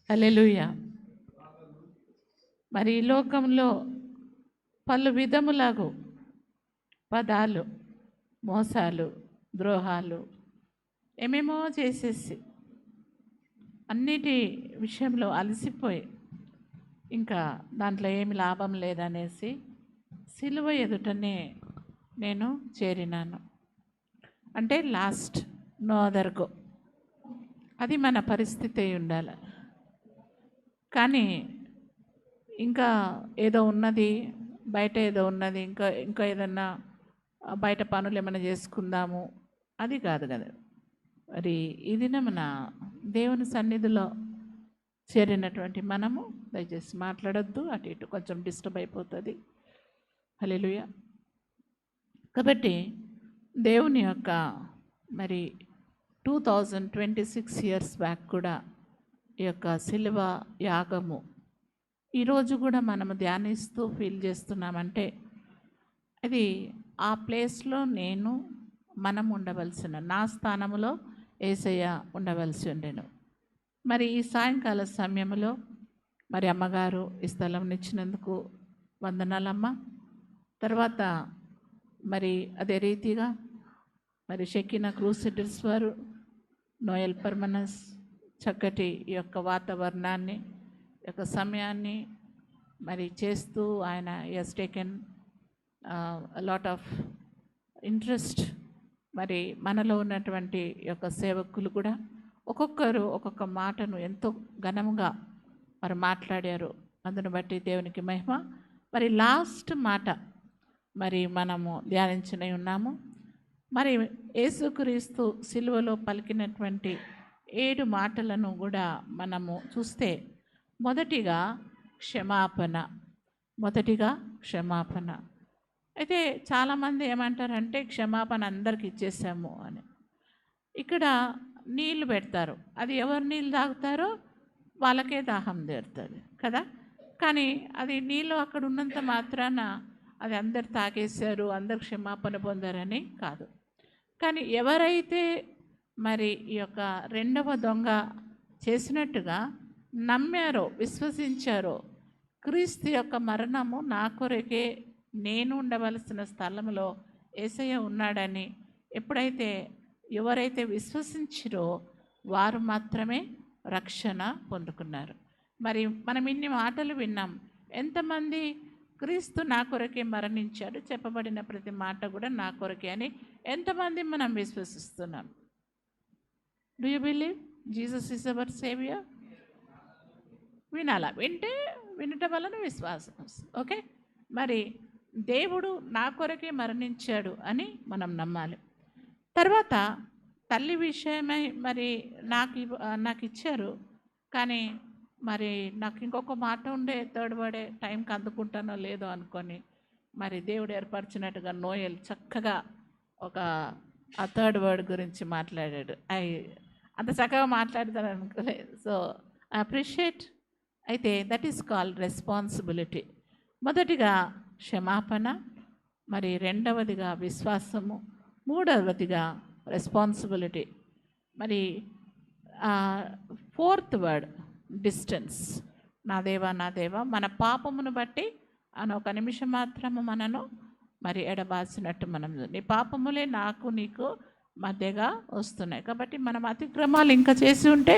హల్లెలూయా. మరి ఈ లోకంలో పలు విధములగు పదాలు, మోసాలు, ద్రోహాలు ఏమేమో చేసేసి అన్నిటి విషయంలో అలసిపోయి ఇంకా దాంట్లో ఏమి లాభం లేదనేసి సిలువ ఎదుటనే నేను చేరినాను. అంటే లాస్ట్, నో అదర్ గో. అది మన పరిస్థితి అయి ఉండాలి. కానీ ఇంకా ఏదో ఉన్నది, బయట ఏదో ఉన్నది, ఇంకా ఏదన్నా బయట పనులు ఏమైనా చేసుకుందాము, అది కాదు కదా. మరి ఈ దినమున దేవుని సన్నిధిలో చేరినటువంటి మనము దయచేసి మాట్లాడొద్దు, అటు ఇటు కొంచెం డిస్టర్బ్ అయిపోతుంది. హల్లెలూయా. కాబట్టి దేవుని యొక్క మరి 2026 ఇయర్స్ బ్యాక్ కూడా ఈ యొక్క శిలువ యాగము ఈరోజు కూడా మనము ధ్యానిస్తూ ఫీల్ చేస్తున్నామంటే అది ఆ ప్లేస్లో మనం ఉండవలసిన, నా స్థానంలో యేసయ్య ఉండవలసి ఉండెను. మరి ఈ సాయంకాల సమయంలో మరి అమ్మగారు ఈ స్థలం ఇచ్చినందుకు వందనాలమ్మ. తర్వాత మరి అదే రీతిగా మరి షెకినా క్రూసెడర్స్ వారు, నోయల్ పర్మనస్ చక్కటి ఈ యొక్క వాతావరణాన్ని, ఈ యొక్క సమయాన్ని మరి చేస్తూ ఆయన has taken lot of interest. మరి మనలో ఉన్నటువంటి యొక్క సేవకులు కూడా ఒక్కొక్కరు ఒక్కొక్క మాటను ఎంతో ఘనముగా మరి మాట్లాడారు. అందును బట్టి దేవునికి మహిమ. మరి లాస్ట్ మాట మరి మనము ధ్యానించనే ఉన్నాము. మరి యేసుక్రీస్తు సిలువలో పలికినటువంటి 7 మాటలను కూడా మనము చూస్తే మొదటిగా క్షమాపణ. అయితే చాలామంది ఏమంటారంటే క్షమాపణ అందరికి ఇచ్చేసాము అని. ఇక్కడ నీళ్ళు పెడతారు, అది ఎవరు నీళ్ళు తాగుతారో వాళ్ళకే దాహం తీరుతుంది కదా. కానీ అది నీళ్ళు అక్కడ ఉన్నంత మాత్రాన అది అందరు తాగేశారు, అందరు క్షమాపణ పొందారని కాదు. కానీ ఎవరైతే మరి ఈ యొక్క రెండవ దొంగ చేసినట్టుగా నమ్మారో, విశ్వసించారో, క్రీస్తు యొక్క మరణము నా కొరకే, నేను ఉండవలసిన స్థలంలో యేసయ్య ఉన్నాడని ఎవరైతే విశ్వసించిరో వారు మాత్రమే రక్షణ పొందుకున్నారు. మరి మనం ఇన్ని మాటలు విన్నాం. ఎంతమంది క్రీస్తు నా కొరకే మరణించాడు, చెప్పబడిన ప్రతి మాట కూడా నా కొరకే అని ఎంతమంది మనం విశ్వసిస్తున్నాం? Do you believe Jesus is our saviour? వినాలా? వినటం వలన విశ్వాసం. ఓకే. మరి దేవుడు నా కొరకే మరణించాడు అని మనం నమ్మాలి. తర్వాత తల్లి విషయమై మరి నాకు ఇచ్చారు, కానీ మరి నాకు ఇంకొక మాట ఉండే, థర్డ్ వర్డే టైంకి అందుకుంటానో లేదో అనుకొని మరి దేవుడు ఏర్పరిచినట్టుగా నోయల్ చక్కగా ఆ థర్డ్ వర్డ్ గురించి మాట్లాడాడు. అంత చక్కగా మాట్లాడతాను అనుకోలేదు. So I appreciate. అయితే దట్ ఈస్ కాల్డ్ రెస్పాన్సిబిలిటీ. మొదటిగా క్షమాపణ, మరి రెండవదిగా విశ్వాసము, మూడవదిగా రెస్పాన్సిబిలిటీ. మరి ఫోర్త్ వర్డ్ డిస్టెన్స్. నా దేవా మన పాపమును బట్టి అని ఒక నిమిషం మాత్రము మనను మరి ఎడబాసినట్టు మనం, నీ పాపములే నాకు నీకు మధ్యగా వస్తున్నాయి. కాబట్టి మనం అతిక్రమాలు ఇంకా చేసి ఉంటే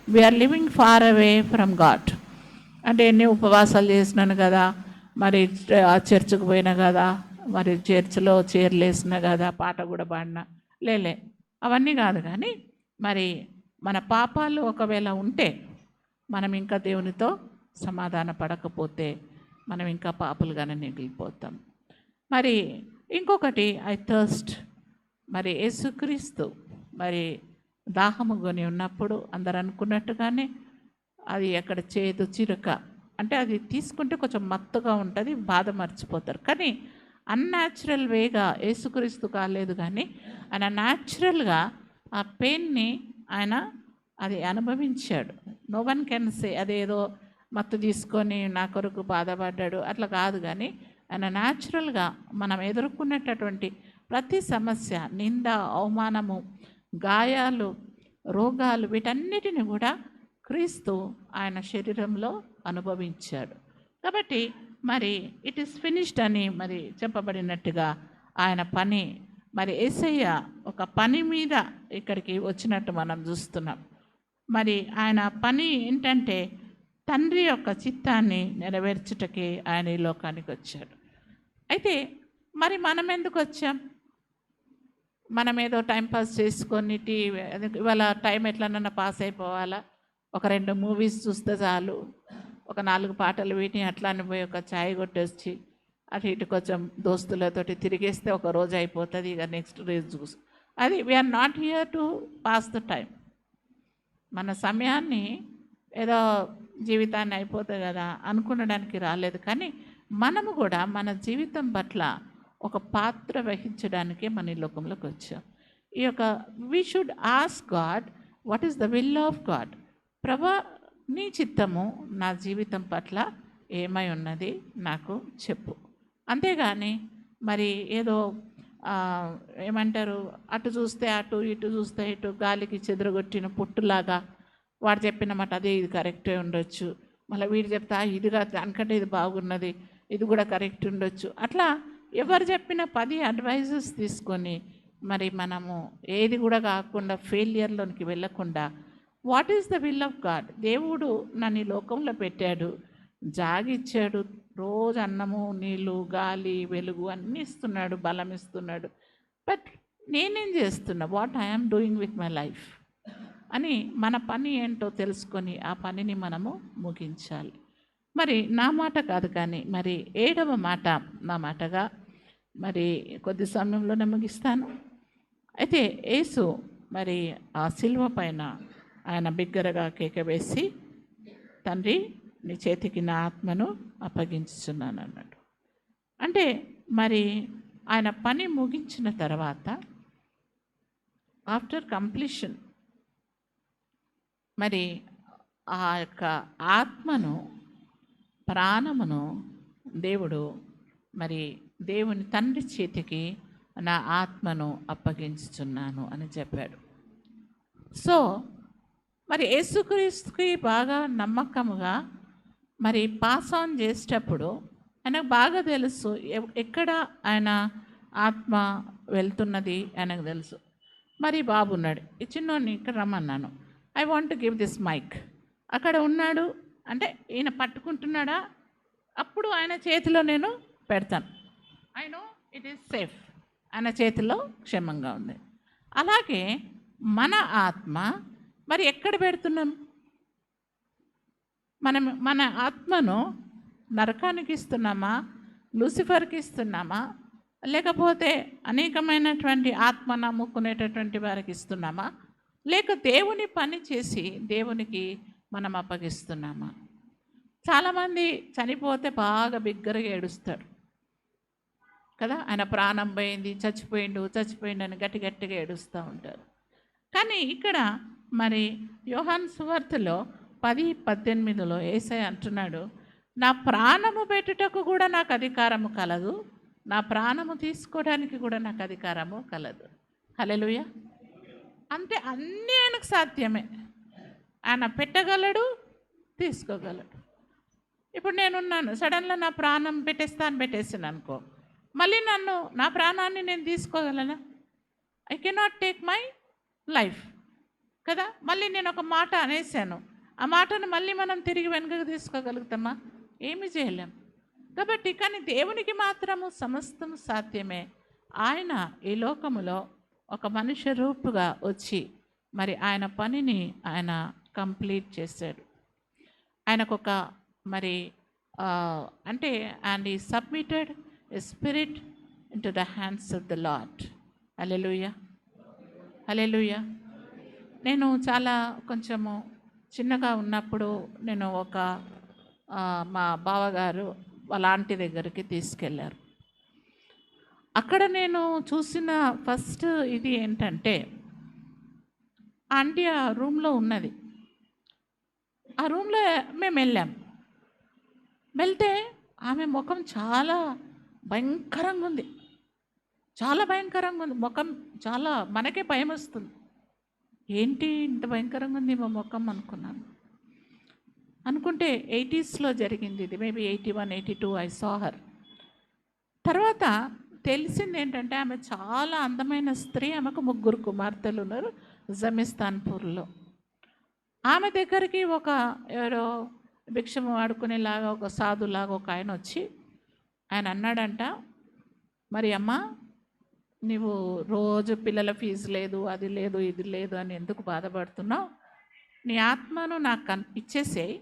we are living far away from God. అంటే ఎన్ని ఉపవాసాలు చేసినాను కదా, మరి ఆ చర్చికి పోయినా కదా, మరి చర్చిలో చీరలేసినా కదా, పాట కూడా పాడినా లేలే, అవన్నీ కాదు. కానీ మరి మన పాపాలు ఒకవేళ ఉంటే మనం ఇంకా దేవునితో సమాధాన పడకపోతే మనం ఇంకా పాపులుగానే మిగిలిపోతాం. మరి ఇంకొకటి ఐ థర్స్ట్. మరి యేసుక్రీస్తు మరి దాహము కొని ఉన్నప్పుడు అందరు అనుకున్నట్టుగానే అది అక్కడ చేదు చిరుక, అంటే అది తీసుకుంటే కొంచెం మత్తుగా ఉంటుంది, బాధ మర్చిపోతారు. కానీ అన్యాచురల్ వేగా యేసుక్రీస్తు కాలేదు, కానీ ఆయన న్యాచురల్గా ఆ పెయిన్ని ఆయన అది అనుభవించాడు. నో వన్ కెన్ సే అదేదో మత్తు తీసుకొని నా కొరకు బాధపడ్డాడు, అట్లా కాదు. కానీ ఆయన న్యాచురల్గా మనం ఎదుర్కొనేటటువంటి ప్రతి సమస్య, నింద, అవమానము, గాయాలు, రోగాలు, వీటన్నిటిని కూడా క్రీస్తు ఆయన శరీరంలో అనుభవించాడు. కాబట్టి మరి ఇట్ ఈస్ ఫినిష్డ్ అని మరి చెప్పబడినట్టుగా ఆయన పని, మరి యేసయ్య ఒక పని మీద ఇక్కడికి వచ్చినట్టు మనం చూస్తున్నాం. మరి ఆయన పని ఏంటంటే తండ్రి యొక్క చిత్తాన్ని నెరవేర్చుటకే ఆయన ఈ లోకానికి వచ్చాడు. అయితే మరి మనం ఎందుకు వచ్చాం? మనం ఏదో టైంపాస్ చేసుకొని ఇవాళ టైం ఎట్లన్నా పాస్ అయిపోవాలా, ఒక 2 మూవీస్ చూస్తే చాలు, ఒక 4 పాటలు విని అట్లానే పోయి ఒక ఛాయ్ కొట్టేసి అటు ఇటు కొంచెం దోస్తులతోటి తిరిగేస్తే ఒక రోజు అయిపోతుంది, ఇక నెక్స్ట్ రోజు చూసు. అది we are not here to pass the time. మన సమయాన్ని ఏదో జీవితాన్ని అయిపోతుంది కదా అనుకునడానికి రాలేదు, కానీ మనము కూడా మన జీవితం పట్ల ఒక పాత్ర వహించడానికే మన ఈ లోకంలోకి వచ్చాం. ఈ యొక్క we should ask God what is the will of God. ప్రభా, నీ చిత్తము నా జీవితం పట్ల ఏమై ఉన్నది నాకు చెప్పు. అంతేగాని మరి ఏదో ఏమంటారు, అటు చూస్తే అటు, ఇటు చూస్తే ఇటు, గాలికి చెదరగొట్టిన పుట్టులాగా వాడు చెప్పిన మాట అదే ఇది కరెక్టే ఉండొచ్చు, మళ్ళీ వీడు చెప్తా ఇదిగా దానికంటే ఇది బాగున్నది, ఇది కూడా కరెక్ట్ ఉండొచ్చు. అట్లా ఎవరు చెప్పిన 10 అడ్వైజెస్ తీసుకొని మరి మనము ఏది కూడా కాకుండా ఫెయిలియర్లోనికి వెళ్ళకుండా what is the will of God. దేవుడు నన్ను ఈ లోకంలో పెట్టాడు, జాగిచ్చాడు, రోజు అన్నము, నీళ్ళు, గాలి, వెలుగు అన్నీ ఇస్తున్నాడు, బలం ఇస్తున్నాడు. బట్ నేనేం చేస్తున్నా, what I'm doing with my life అని మన పని ఏంటో తెలుసుకొని ఆ పనిని మనము ముగించాలి. మరి నా మాట కాదు, కానీ మరి 7వ మాట నా మాటగా మరి కొద్ది సమయంలోనే ముగిస్తాను. అయితే యేసు మరి ఆ సిలువ పైన ఆయన బిగ్గరగా కేక వేసి, తండ్రి నీ చేతికి నా ఆత్మను అప్పగించుచున్నాను అన్నాడు. అంటే మరి ఆయన పని ముగించిన తర్వాత ఆఫ్టర్ కంప్లీషన్ మరి ఆ యొక్క ఆత్మను, ప్రాణమును దేవుడు మరి దేవుని తండ్రి చేతికి నా ఆత్మను అప్పగించుచున్నాను అని చెప్పాడు. సో మరి యేసుక్రీస్తుకి బాగా నమ్మకముగా మరి పాస్ ఆన్ చేసేటప్పుడు ఆయనకు బాగా తెలుసు ఎక్కడ ఆయన ఆత్మ వెళ్తున్నది ఆయనకు తెలుసు. మరి బాబు ఉన్నాడు, ఈ చిన్నోడిని ఇక్కడ రమ్మన్నాను, I want to give this mike. అక్కడ ఉన్నాడు అంటే ఈయన పట్టుకుంటున్నాడా, అప్పుడు ఆయన చేతిలో నేను పెడతాను. I know it is safe, ఆయన చేతిలో క్షేమంగా ఉంది. అలాగే మన ఆత్మ మరి ఎక్కడ పెడుతున్నాం? మన ఆత్మను నరకానికి ఇస్తున్నామా, లూసిఫర్కి ఇస్తున్నామా, లేకపోతే అనేకమైనటువంటి ఆత్మ నమ్ముకునేటటువంటి వారికి ఇస్తున్నామా, లేక దేవుని పని చేసి దేవునికి మనం అప్పగిస్తున్నామా? చాలామంది చనిపోతే బాగా బిగ్గరగా ఏడుస్తారు కదా, ఆయన ప్రాణం పోయింది, చచ్చిపోయిండు అని గట్టి గట్టిగా ఏడుస్తూ ఉంటారు. కానీ ఇక్కడ మరి యోహాను సువార్తలో 10:18 యేసయ్య అంటున్నాడు, నా ప్రాణము పెట్టుటకు కూడా నాకు అధికారము కలదు, నా ప్రాణము తీసుకోవడానికి కూడా నాకు అధికారము కలదు. హల్లెలూయా. అంటే అన్నీ ఆయనకు సాధ్యమే, ఆయన పెట్టగలడు, తీసుకోగలడు. ఇప్పుడు నేనున్నాను, సడన్గా నా ప్రాణం పెట్టేసాను అనుకో, మళ్ళీ నా ప్రాణాన్ని నేను తీసుకోగలనా? I cannot take my life కదా. మళ్ళీ నేను ఒక మాట అనేసాను, ఆ మాటను మళ్ళీ మనం తిరిగి వెనుకకు తీసుకోగలుగుతామా? ఏమి చేయలేం. కాబట్టి కానీ దేవునికి మాత్రము సమస్తము సాధ్యమే. ఆయన ఈ లోకములో ఒక మనుష్య రూపుగా వచ్చి మరి ఆయన పనిని ఆయన కంప్లీట్ చేశాడు. ఆయనకొక మరి అంటే అండ్ ఈ submitted a spirit into the hands of the Lord. Hallelujah, hallelujah. నేను చాలా కొంచెము చిన్నగా ఉన్నప్పుడు నేను ఒక మా బావగారు వాళ్ళ ఆంటీ దగ్గరికి తీసుకెళ్ళారు. అక్కడ నేను చూసిన ఫస్ట్ ఇది ఏంటంటే, ఆంటీ ఆ రూమ్లో ఉన్నది. ఆ రూమ్లో మేము వెళ్తే ఆమె ముఖం చాలా భయంకరంగా ఉంది, చాలా భయంకరంగా ఉంది ముఖం. మనకే భయం వస్తుంది, ఏంటి ఇంత భయంకరంగా ఉంది మా ముఖం అనుకున్నాను. అనుకుంటే 80స్లో జరిగింది ఇది, మేబీ 81, 82 ఐ సా హర్. తర్వాత తెలిసింది ఏంటంటే ఆమె చాలా అందమైన స్త్రీ, ఆమెకు 3 కుమార్తెలు ఉన్నారు జమిస్తాన్పూర్లో. ఆమె దగ్గరికి ఒక ఎవరో భిక్షము ఆడుకునేలాగా ఒక సాధులాగా ఒక ఆయన వచ్చి ఆయన అన్నాడంట, మరి అమ్మ నీవు రోజు పిల్లల ఫీజు లేదు, అది లేదు, ఇది లేదు అని ఎందుకు బాధపడుతున్నావు? నీ ఆత్మను నాకు ఇచ్చేసేయి,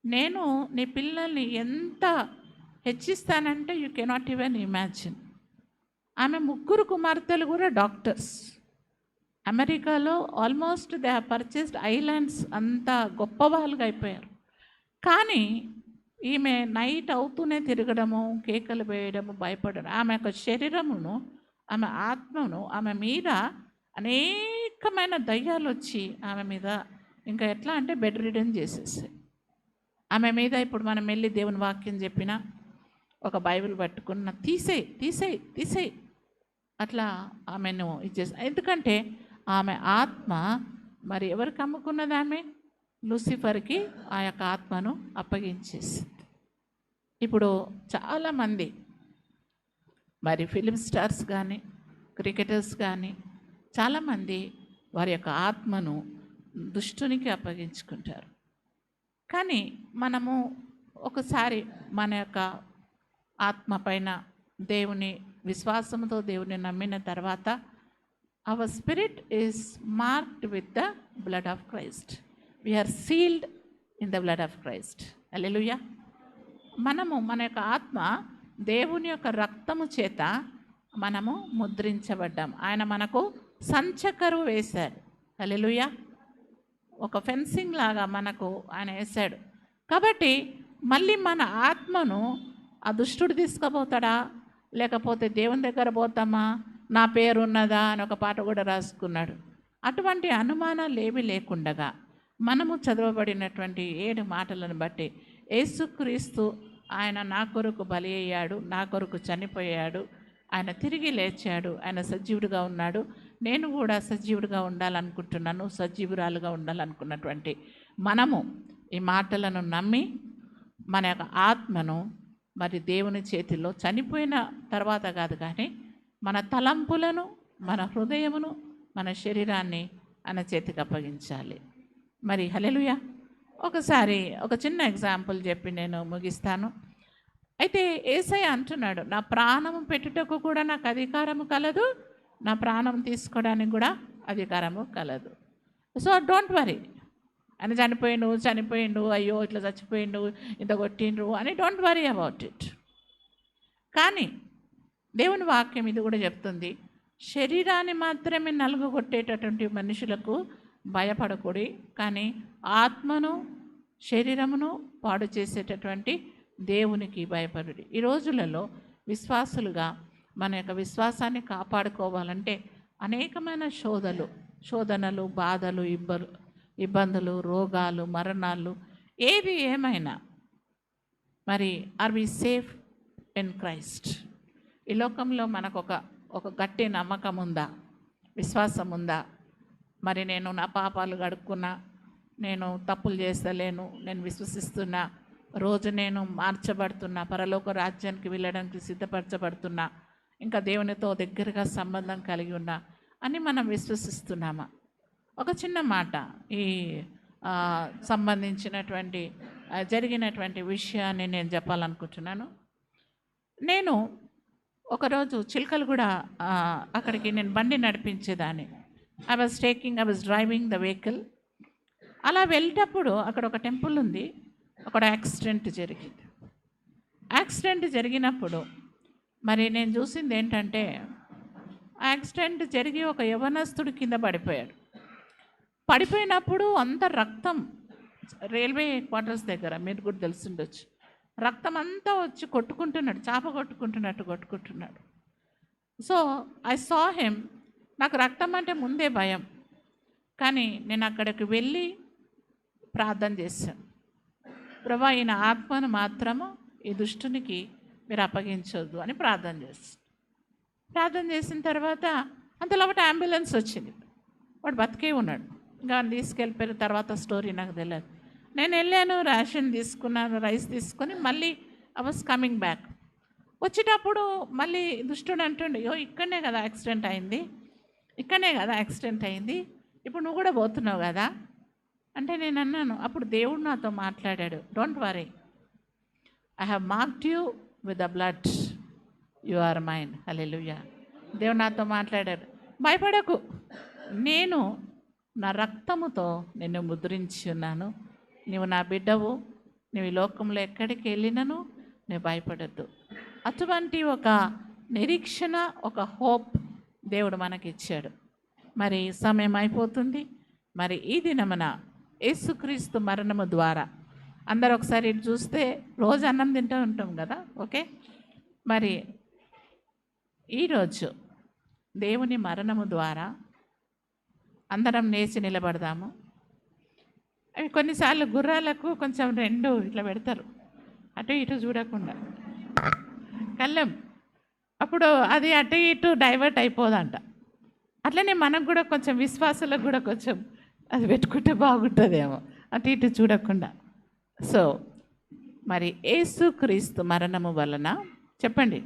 నేను నీ పిల్లల్ని ఎంత హెచ్చిస్తానంటే యూ కెనాట్ ఈవెన్ ఇమాజిన్. ఆమె 3 కుమార్తెలు కూడా డాక్టర్స్. అమెరికాలో almost they have purchased islands, అంత గొప్ప వాళ్ళుగా అయిపోయారు. కానీ ఈమె నైట్ అవుతూనే తిరగడము, కేకలు వేయడము, భయపడడం. ఆమె యొక్క శరీరమును, ఆమె ఆత్మను, ఆమె మీద అనేకమైన దయ్యాలు వచ్చి ఆమె మీద ఇంకా ఎట్లా అంటే బెడ్ రిడన్ చేసేసాయి. ఆమె మీద ఇప్పుడు మనం వెళ్ళి దేవుని వాక్యం చెప్పినా, ఒక బైబిల్ పట్టుకున్న తీసేయి తీసేయి తీసేయి అట్లా ఆమెను ఇచ్చేసి, ఎందుకంటే ఆమె ఆత్మ మరి ఎవరికి అమ్ముకున్నది? ఆమె లూసిఫర్కి ఆ యొక్క ఆత్మను అప్పగించేసింది. ఇప్పుడు చాలామంది మరి ఫిలిం స్టార్స్ కానీ క్రికెటర్స్ కానీ చాలామంది వారి యొక్క ఆత్మను దుష్టునికి అప్పగించుకుంటారు. కానీ మనము ఒకసారి మన యొక్క ఆత్మ పైన దేవుని విశ్వాసంతో దేవుని నమ్మిన తర్వాత our spirit is marked with the blood of Christ. We are sealed in the blood of Christ. Hallelujah. మనము మన యొక్క ఆత్మ దేవుని యొక్క రక్తము చేత మనము ముద్రించబడ్డాం. ఆయన మనకు సంచకరువు వేశాడు. హల్లెలూయా. ఒక ఫెన్సింగ్ లాగా మనకు ఆయన వేశాడు. కాబట్టి మళ్ళీ మన ఆత్మను ఆ దుష్టుడు తీసుకుపోతాడా, లేకపోతే దేవుని దగ్గర పోతామా, నా పేరు ఉన్నదా అని ఒక పాట కూడా రాసుకున్నాడు. అటువంటి అనుమానాలు ఏమీ లేకుండగా మనము చదవబడినటువంటి 7 మాటలను బట్టి యేసుక్రీస్తు ఆయన నా కొరకు బలి అయ్యాడు, నా కొరకు చనిపోయాడు, ఆయన తిరిగి లేచాడు, ఆయన సజీవుడిగా ఉన్నాడు, నేను కూడా సజీవుడిగా ఉండాలనుకుంటున్నాను, సజీవురాలుగా ఉండాలనుకున్నటువంటి మనము ఈ మాటలను నమ్మి మన యొక్క ఆత్మను మరి దేవుని చేతిలో చనిపోయిన తర్వాత కాదు కానీ మన తలంపులను, మన హృదయమును, మన శరీరాన్ని ఆయన చేతికి అప్పగించాలి. మరి హల్లెలూయా. ఒకసారి ఒక చిన్న ఎగ్జాంపుల్ చెప్పి నేను ముగిస్తాను. అయితే యేసయ్య అంటున్నాడు, నా ప్రాణము పెట్టుటకు కూడా నాకు అధికారము కలదు, నా ప్రాణం తీసుకోవడానికి కూడా అధికారము కలదు. సో డోంట్ వరీ, ఆయన చనిపోయిండు, అయ్యో ఇట్లా చచ్చిపోయిండు, ఇంత కొట్టిండ్రు అని డోంట్ వరీ అబౌట్ ఇట్. కానీ దేవుని వాక్యం ఇది కూడా చెప్తుంది, శరీరాన్ని మాత్రమే నలుగగొట్టేటటువంటి మనుషులకు భయపడకూడి, కానీ ఆత్మను శరీరమును పాడు చేసేటటువంటి దేవునికి భయపడుడి. ఈ రోజులలో విశ్వాసులుగా మన యొక్క విశ్వాసాన్ని కాపాడుకోవాలంటే అనేకమైన శోధనలు, బాధలు, ఇబ్బందులు, రోగాలు, మరణాలు ఏది ఏమైనా మరి are we safe in Christ. ఈ లోకంలో మనకు ఒక గట్టి నమ్మకం ఉందా, విశ్వాసం ఉందా? మరి నేను నా పాపాలు గడుక్కున్నా, నేను తప్పులు చేస్తలేను, నేను విశ్వసిస్తున్నా, రోజు నేను మార్చబడుతున్నా, పరలోక రాజ్యానికి వెళ్ళడానికి సిద్ధపరచబడుతున్నా, ఇంకా దేవునితో దగ్గరగా సంబంధం కలిగి ఉన్నా అని మనం విశ్వసిస్తున్నామా? ఒక చిన్న మాట ఈ సంబంధించినటువంటి జరిగినటువంటి విషయాన్ని నేను చెప్పాలనుకుంటున్నాను. నేను ఒకరోజు చిలకలగూడ అక్కడికి నేను బండి నడిపించేదాన్ని. I was driving the vehicle. అలా వెళ్ళేటప్పుడు అక్కడ ఒక టెంపుల్ ఉంది, అక్కడ యాక్సిడెంట్ జరిగింది. యాక్సిడెంట్ జరిగినప్పుడు మరి నేను చూసింది ఏంటంటే, యాక్సిడెంట్ జరిగి ఒక యవనస్తుడు కింద పడిపోయినప్పుడు అంత రక్తం, రైల్వే క్వార్టర్స్ దగ్గర మీరు కూడా తెలుసుండొచ్చు, రక్తం అంతా వచ్చి కొట్టుకుంటున్నాడు, చాప కొట్టుకుంటున్నాడు. So I saw him. నాకు రక్తం అంటే ముందే భయం, కానీ నేను అక్కడికి వెళ్ళి ప్రార్థన చేశాను. ప్రభా, ఈయన ఆత్మను మాత్రము ఈ దుష్టునికి మీరు అప్పగించొద్దు అని ప్రార్థన చేసిన తర్వాత అంతలో ఒకటి అంబులెన్స్ వచ్చింది. వాడు బతికే ఉన్నాడు. ఇంకా తీసుకెళ్ళిపోయిన తర్వాత స్టోరీ నాకు తెలియదు. నేను వెళ్ళాను, రేషన్ తీసుకున్నాను, రైస్ తీసుకొని మళ్ళీ ఐ వాస్ కమింగ్ బ్యాక్. వచ్చేటప్పుడు మళ్ళీ దుష్టుడు అంటుండే, "యో ఇక్కడనే కదా యాక్సిడెంట్ అయింది, ఇక్కడనే కదా యాక్సిడెంట్ అయింది, ఇప్పుడు నువ్వు కూడా పోతున్నావు కదా." అంటే నేను అన్నాను, అప్పుడు దేవుడు నాతో మాట్లాడాడు, "don't worry, I have marked you with the blood, you are mine." Hallelujah. దేవుడు నాతో మాట్లాడాడు, భయపడకు, నేను నా రక్తముతో నిన్ను ముద్రించి ఉన్నాను, నువ్వు నా బిడ్డవు, నువ్వు ఈ లోకంలో ఎక్కడికి వెళ్ళినను నువ్వు భయపడద్దు. అటువంటి ఒక నిరీక్షణ, ఒక హోప్ దేవుడు మనకిచ్చాడు. మరి సమయం అయిపోతుంది. మరి ఈ దినమున యేసుక్రీస్తు మరణము ద్వారా అందరు ఒకసారి ఇటు చూస్తే రోజు అన్నం తింటూ ఉంటాం కదా, ఓకే. మరి ఈరోజు దేవుని మరణము ద్వారా అందరం లేచి నిలబడదాము. అవి కొన్నిసార్లు గుర్రాలకు కొంచెం రెండు ఇట్లా పెడతారు, అటు ఇటు చూడకుండా కళ్ళం, అప్పుడు అది అటు ఇటు డైవర్ట్ అయిపోదంట. అట్లనే మనకు కూడా కొంచెం విశ్వాసాలకు కూడా కొంచెం అది పెట్టుకుంటే బాగుంటుందేమో, అటు ఇటు చూడకుండా. సో మరి యేసుక్రీస్తు మరణము వలన చెప్పండి,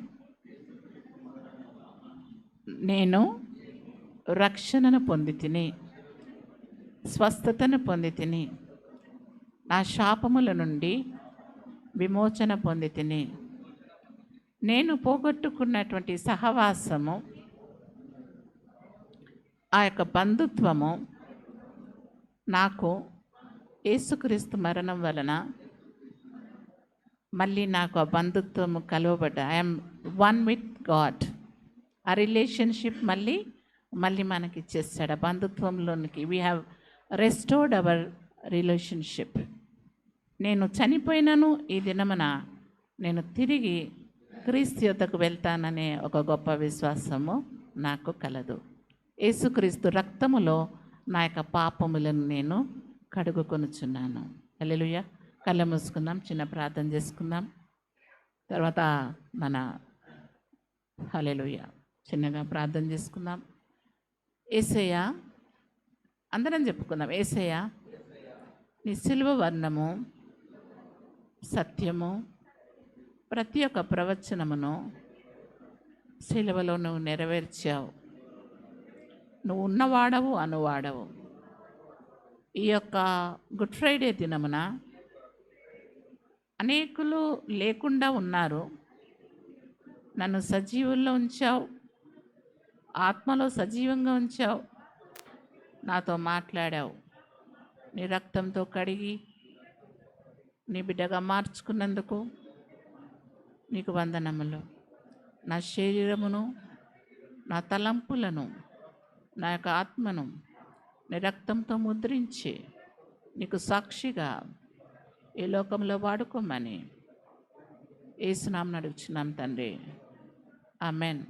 నేను రక్షణను పొంది తిని, స్వస్థతను పొంది తిని, నా శాపముల నుండి విమోచన పొంది తిని, నేను పోగొట్టుకున్నటువంటి సహవాసము, ఆ యొక్క బంధుత్వము నాకు యేసుక్రీస్తు మరణం వలన మళ్ళీ నాకు ఆ బంధుత్వము కలువబడ్డ. I'm one with God. ఆ రిలేషన్షిప్ మళ్ళీ మనకి ఇచ్చేస్తాడు. ఆ బంధుత్వంలోనికి we have restored our relationship. నేను చనిపోయినను ఈ దినమున నేను తిరిగి క్రీస్తు యొద్దకు వెళ్తాననే ఒక గొప్ప విశ్వాసము నాకు కలదు. యేసుక్రీస్తు రక్తములో నా యొక్క పాపములను నేను కడుగుకొనుచున్నాను. హల్లెలూయా. కళ్ళ మూసుకుందాం, చిన్న ప్రార్థన చేసుకుందాం. తర్వాత మన హల్లెలూయా చిన్నగా ప్రార్థన చేసుకుందాం. యేసయ్యా, అందరం చెప్పుకుందాం, యేసయ్యా నీ సిలువ వర్ణము, సత్యము, ప్రతి ఒక్క ప్రవచనమును సిలువలో నువ్వు నెరవేర్చావు. నువ్వు ఉన్నవాడవు, అనువాడవు. ఈ యొక్క గుడ్ ఫ్రైడే దినమున అనేకులు లేకుండా ఉన్నారు, నన్ను సజీవుల్లో ఉంచావు, ఆత్మలో సజీవంగా ఉంచావు, నాతో మాట్లాడావు. నీ రక్తంతో కడిగి నీ బిడ్డగా మార్చుకున్నందుకు నీకు వందనములు. నా శరీరమును, నా తలంపులను, నా యొక్క ఆత్మను నీ రక్తంతో ముద్రించి నీకు సాక్షిగా ఈ లోకంలో వాడుకోమని యేసు నామమున అడుగుచున్నాం తండ్రి. ఆమెన్.